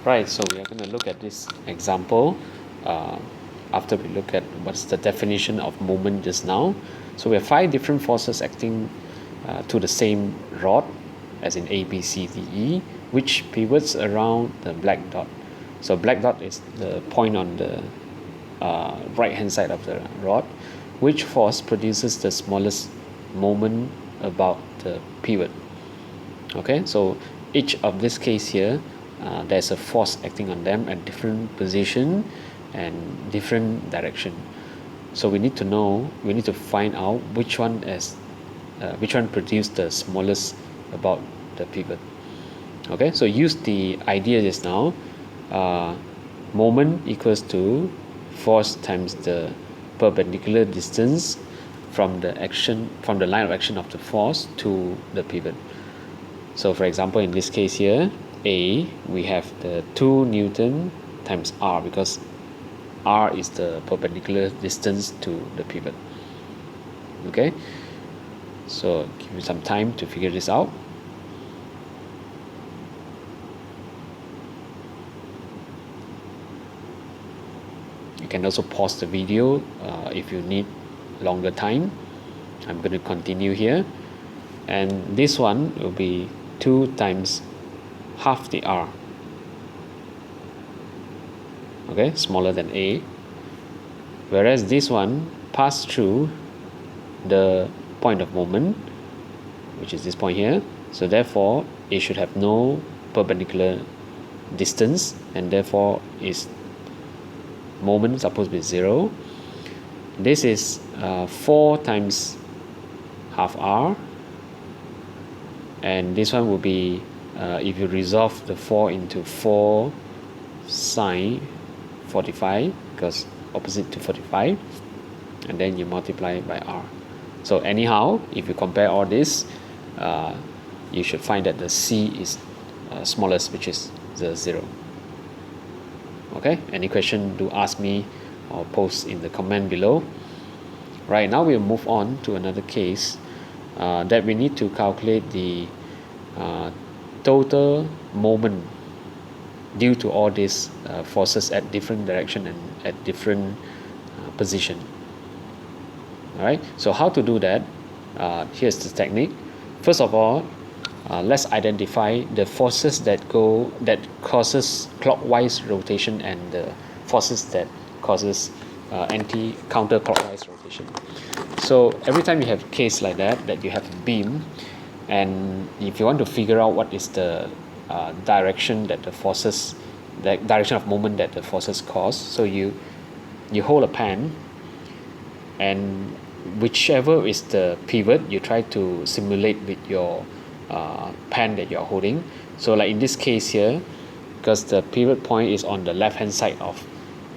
Right, so we are going to look at this example after we look at what's the definition of moment just now. So we have 5 different forces acting to the same rod, as in A, B, C, D, E, which pivots around the black dot. So black dot is the point on the right hand side of the rod. Which force produces the smallest moment about the pivot? Okay, so each of this case here, there's a force acting on them at different position and different direction. So we need to find out which one produced the smallest about the pivot. Okay, so use the idea just now. Moment equals to force times the perpendicular distance from the line of action of the force to the pivot. So for example, in this case here, A, we have the 2 Newton times R, because R is the perpendicular distance to the pivot. Okay, so give me some time to figure this out. You can also pause the video if you need longer time. I'm going to continue here, and this one will be 2 times half the R. Okay, smaller than A, whereas this one passed through the point of moment, which is this point here, so therefore it should have no perpendicular distance, and therefore its moment supposed to be 0. This is 4 times half R, and this one will be if you resolve the 4 into 4 sine 45, because opposite to 45, and then you multiply by R. So anyhow, if you compare all this, you should find that the C is smallest, which is the 0. Okay, any question, do ask me or post in the comment below. Right, now we'll move on to another case that we need to calculate the total moment due to all these forces at different direction and at different position. Alright, so how to do that? Here's the technique. First of all, let's identify the forces that causes clockwise rotation and the forces that causes counterclockwise rotation. So every time you have a case like that you have a beam, and if you want to figure out what is the direction that the forces, the direction of moment that the forces cause, so you hold a pan, and whichever is the pivot, you try to simulate with your pan that you're holding. So like in this case here, because the pivot point is on the left hand side of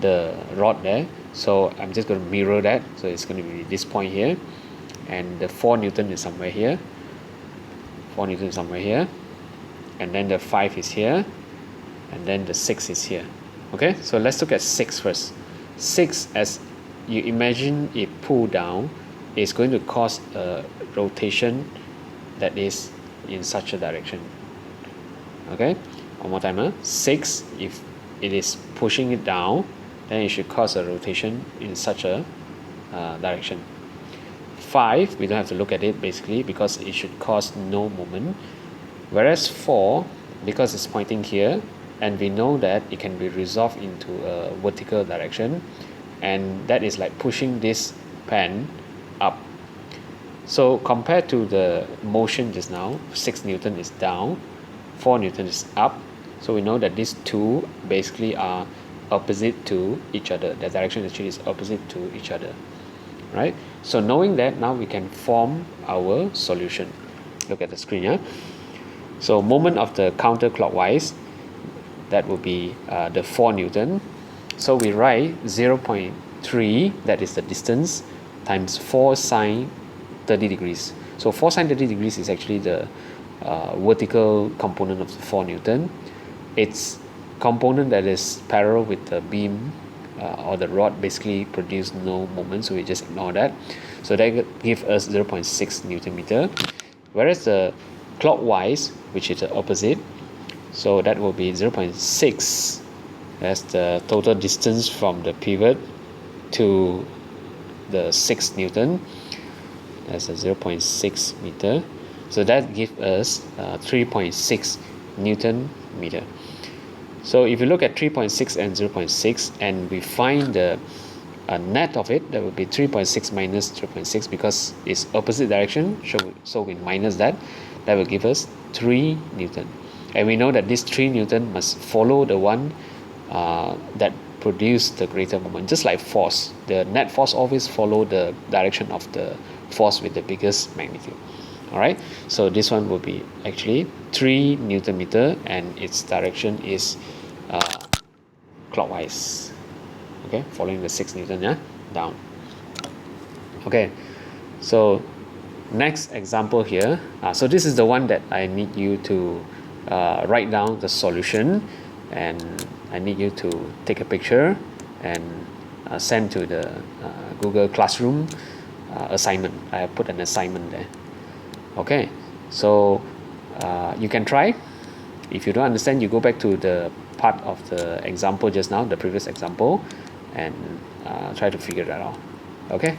the rod there, so I'm just going to mirror that. So it's going to be this point here, and the 4 Newton is somewhere here, 4 Newton somewhere here, and then the 5 is here, and then the 6 is here. Okay, so let's look at 6 first. 6, as you imagine it pull down, is going to cause a rotation that is in such a direction. Okay, one more time. 6, if it is pushing it down, then it should cause a rotation in such a direction. 5, we don't have to look at it basically, because it should cause no moment. Whereas 4, because it's pointing here, and we know that it can be resolved into a vertical direction, and that is like pushing this pan up. So compared to the motion just now, 6 Newton is down, 4 Newton is up. So we know that these two basically are opposite to each other. The direction actually is opposite to each other, right? So knowing that, now we can form our solution. Look at the screen, yeah? So moment of the counterclockwise, that will be the 4 Newton. So we write 0.3, that is the distance, times 4 sine 30 degrees. So 4 sine 30 degrees is actually the vertical component of the 4 Newton. Its component that is parallel with the beam or the rod basically produce no moment, so we just ignore that. So that gives us 0.6 Newton meter. Whereas the clockwise, which is the opposite, So that will be 0.6 as the total distance from the pivot to the 6 Newton. That's a 0.6 meter. So that gives us 3.6 Newton meter. So if you look at 3.6 and 0.6 and we find the net of it, that would be 3.6 minus 0.6 because it's opposite direction, so we minus that. That will give us 3 Newton. And we know that this 3 Newton must follow the one that produce the greater moment. Just like force, the net force always follow the direction of the force with the biggest magnitude. Alright, so this one will be actually 3 Newton meter and its direction is clockwise. Okay, following the 6 Newton, yeah, down. Okay, so next example here. So this is the one that I need you to write down the solution, and I need you to take a picture and send to the Google Classroom assignment. I have put an assignment there. Okay, so you can try. If you don't understand, you go back to the part of the example just now, the previous example, and try to figure that out. Okay.